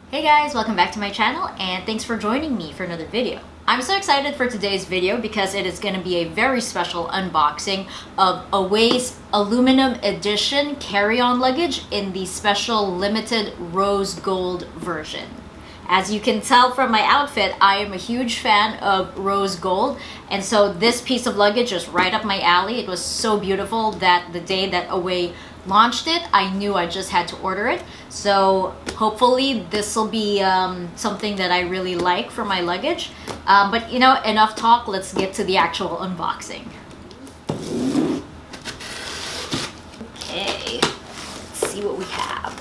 Hey guys, welcome back to my channel and thanks for joining me for another video. I'm so excited for today's video because it is going to be a very special unboxing of Away's aluminum edition carry-on luggage in the special limited rose gold version. As you can tell from my outfit, I am a huge fan of rose gold, and so this piece of luggage is right up my alley. It was so beautiful that the day that Away launched it, I knew I just had to order it. So hopefully this will be something that I really like for my luggage. But you know, enough talk, let's get to the actual unboxing. Okay, let's see what we have.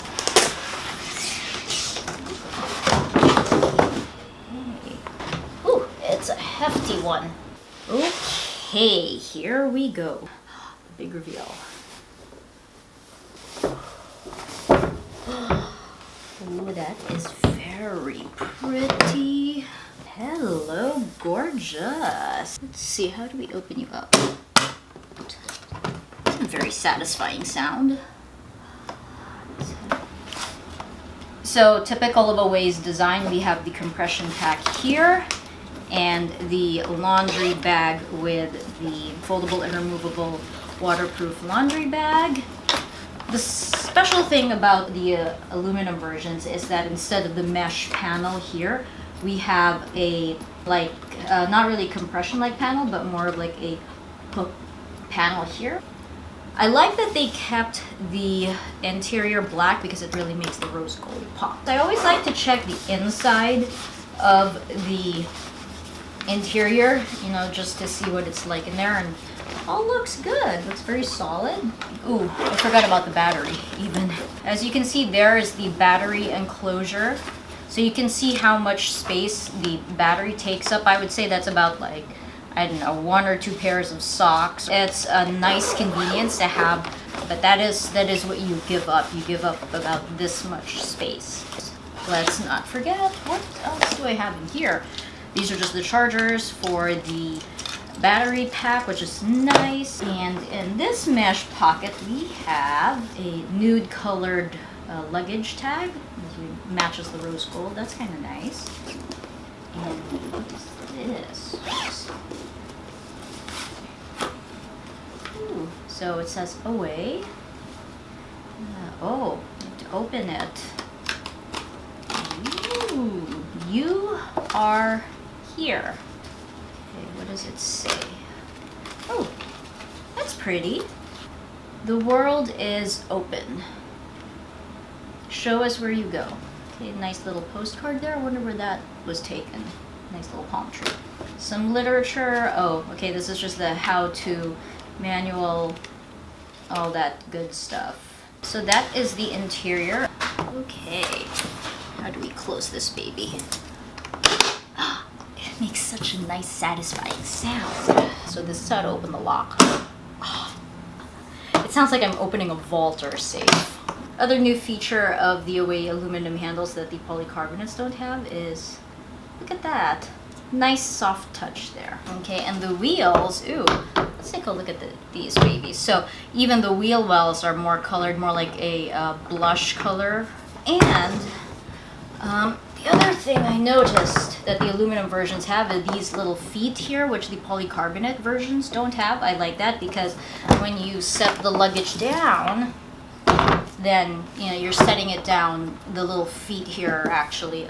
It's a hefty one. Okay, here we go. Big reveal. Ooh, that is very pretty. Hello, gorgeous. Let's see, how do we open you up? It's a very satisfying sound. So, typical of Away's design, we have the compression pack here and the laundry bag with the foldable and removable waterproof laundry bag. The special thing about the aluminum versions is that instead of the mesh panel here, we have a not really compression like panel, but more of like a hook panel here. I like that they kept the interior black because it really makes the rose gold pop. I always like to check the inside of the interior, you know, just to see what it's like in there, and all looks good. Looks very solid. Ooh, I forgot about the battery even. As you can see, there is the battery enclosure. So you can see how much space the battery takes up. I would say that's about like, I don't know, 1 or 2 pairs of socks. It's a nice convenience to have, but that is what you give up. You give up about this much space. Let's not forget, what else do I have in here? These are just the chargers for the battery pack, which is nice. And in this mesh pocket, we have a nude colored luggage tag. It matches the rose gold. That's kind of nice. And what is this? Ooh, so it says Away. Oh, to open it. Ooh, you are here. Okay, what does it say? Oh, that's pretty. The world is open. Show us where you go. Okay, nice little postcard there. I wonder where that was taken. Nice little palm tree. Some literature. Oh, okay, this is just the how-to manual, all that good stuff. So that is the interior. Okay, how do we close this baby? It makes such a nice, satisfying sound. So this is how to open the lock. Oh, it sounds like I'm opening a vault or a safe. Other new feature of the Away aluminum handles that the polycarbonates don't have is, look at that. Nice soft touch there. Okay, and the wheels, ooh, let's take a look at these babies. So even the wheel wells are more colored, more like a blush color. And the other thing I noticed that the aluminum versions have are these little feet here, which the polycarbonate versions don't have. I like that because when you set the luggage down, then you know you're setting it down. The little feet here are actually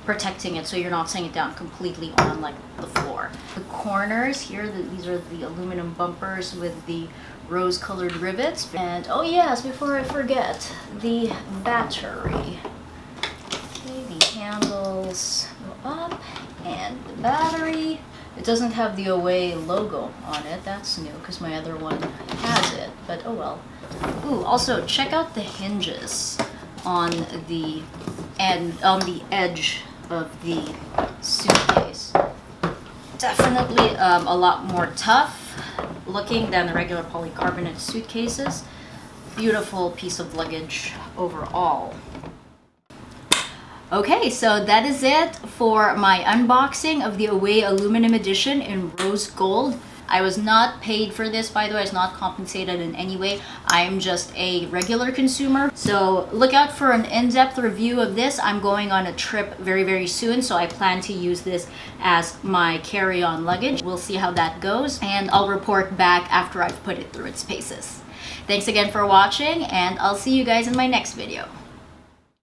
protecting it, so you're not setting it down completely on like the floor. The corners here, these are the aluminum bumpers with the rose-colored rivets. And oh yes, before I forget, the battery. The handles go up, and the battery. It doesn't have the Away logo on it. That's new because my other one has it, but oh well. Ooh, also check out the hinges on the edge of the suitcase. Definitely a lot more tough looking than the regular polycarbonate suitcases. Beautiful piece of luggage overall. Okay, so that is it for my unboxing of the Away aluminum edition in rose gold. I was not paid for this, by the way. I was not compensated in any way. I am just a regular consumer. So look out for an in-depth review of this. I'm going on a trip very, very soon, so I plan to use this as my carry-on luggage. We'll see how that goes, and I'll report back after I've put it through its paces. Thanks again for watching, and I'll see you guys in my next video.